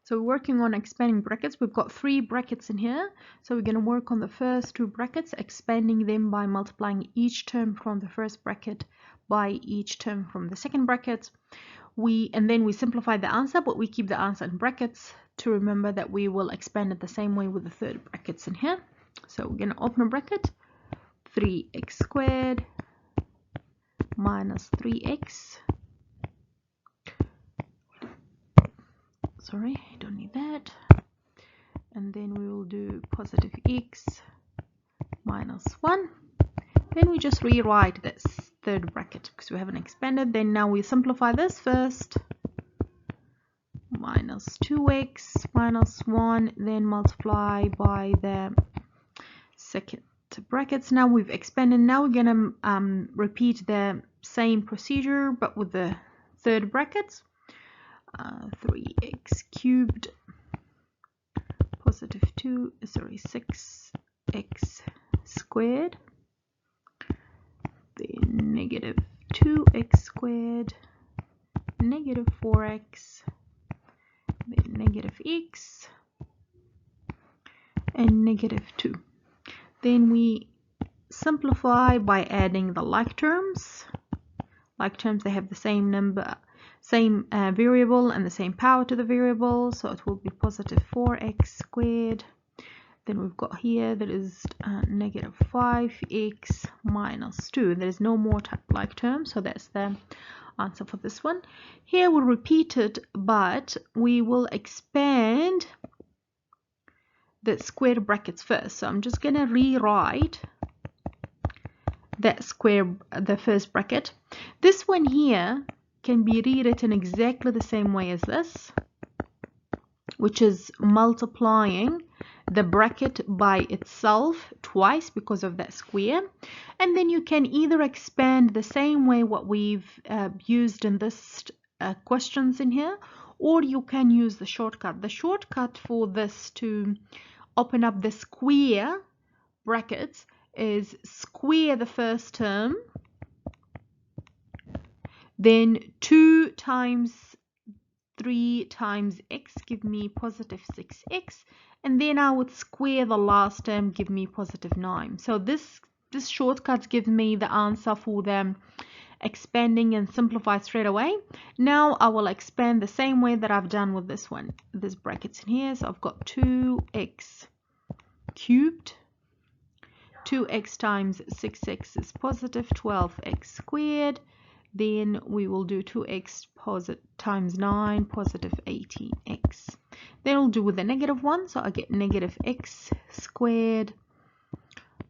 So we're working on expanding brackets. We've got 3 brackets in here. So we're going to work on the first 2 brackets, expanding them by multiplying each term from the first bracket by each term from the second bracket. And then we simplify the answer, but we keep the answer in brackets to remember that we will expand it the same way with the third brackets in here. So we're going to open a bracket, 3x squared minus 3x. Sorry, I don't need that. And then we will do positive x minus 1. Then we just rewrite this third bracket because we haven't expanded. Then now we simplify this first. Minus 2x minus 1, then multiply by the second brackets. Now we've expanded. Now we're going to repeat the same procedure but with the third bracket. 3x cubed positive 6x squared, then negative 2x squared, negative 4x, then negative x, and negative 2. Then we simplify by adding the like terms. Like terms, they have the same number, same variable and the same power to the variable, so it will be positive 4x squared. Then we've got here that is negative 5x minus 2. There is no more like terms, so that's the answer for this one. Here we'll repeat it, but we will expand the square brackets first. So I'm just going to rewrite that the first bracket. This one here can be rewritten exactly the same way as this, which is multiplying the bracket by itself twice because of that square. And then you can either expand the same way what we've used in this questions in here, or you can use the shortcut. The shortcut for this to open up the square brackets is square the first term, then 2 times 3 times x give me positive 6x, and then I would square the last term, give me positive 9. So this shortcut gives me the answer for the expanding and simplify straight away. Now I will expand the same way that I've done with this one. This brackets in here, so I've got 2x cubed, 2x times 6x is positive 12x squared. Then we will do 2x times 9, positive 18x. Then we'll do with the negative 1, so I get negative x squared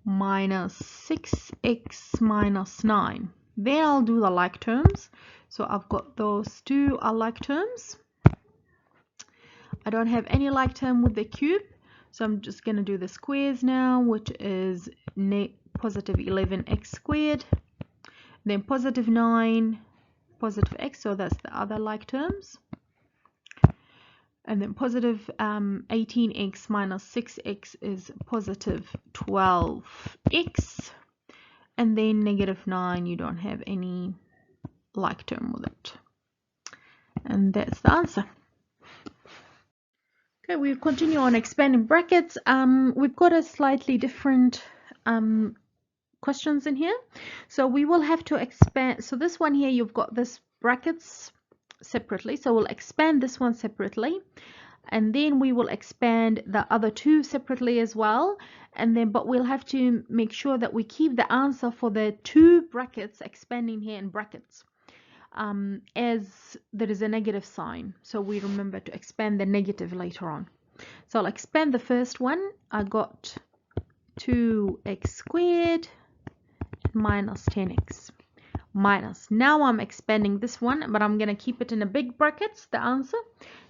minus 6x minus 9. Then I'll do the like terms. So I've got those 2 are like terms. I don't have any like term with the cube, so I'm just going to do the squares now, which is positive 11x squared. Then positive 9, positive x, so that's the other like terms. And then positive 18x minus 6x is positive 12x. And then negative 9, you don't have any like term with it. And that's the answer. Okay, we'll continue on expanding brackets. We've got a slightly different questions in here, so we will have to expand. So this one here, you've got this brackets separately, so we'll expand this one separately, and then we will expand the other 2 separately as well, and then but we'll have to make sure that we keep the answer for the 2 brackets expanding here in brackets as there is a negative sign, so we remember to expand the negative later on. So I'll expand the first one. I got 2x squared minus 10x minus. Now I'm expanding this one, but I'm going to keep it in a big brackets, the answer.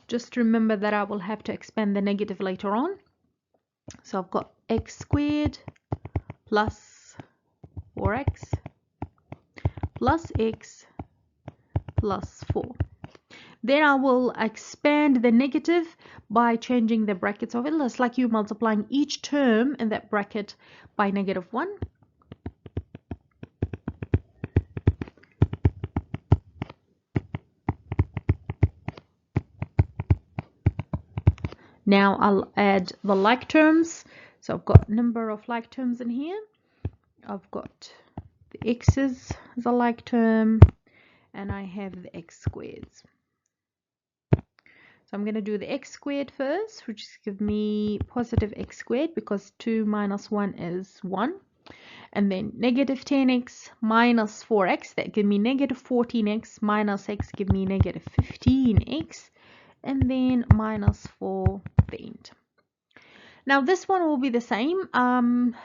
Just remember that I will have to expand the negative later on. So I've got x squared plus 4x plus x plus 4. Then I will expand the negative by changing the brackets of it. It's like you multiplying each term in that bracket by negative 1. Now I'll add the like terms. So I've got number of like terms in here. I've got the x's as a like term, and I have the x squareds. So I'm going to do the x squared first, which is give me positive x squared because 2 minus 1 is 1. And then negative 10x minus 4x, that give me negative 14x, minus x give me negative 15x, and then minus 4 the end. Now this one will be the same,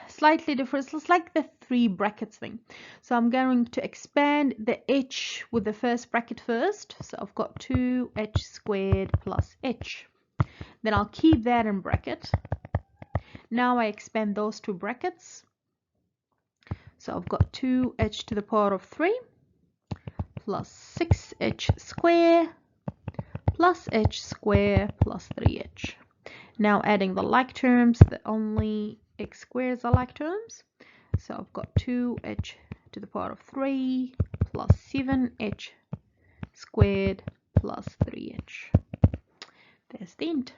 slightly different. It's like the 3 brackets thing. So I'm going to expand the h with the first bracket first. So I've got 2h squared plus h. Then I'll keep that in bracket. Now I expand those 2 brackets. So I've got 2h to the power of 3 plus 6h square plus h square plus 3h. Now adding the like terms, the only x squares are like terms. So I've got 2h to the power of 3 plus 7h squared plus 3h. There's the end.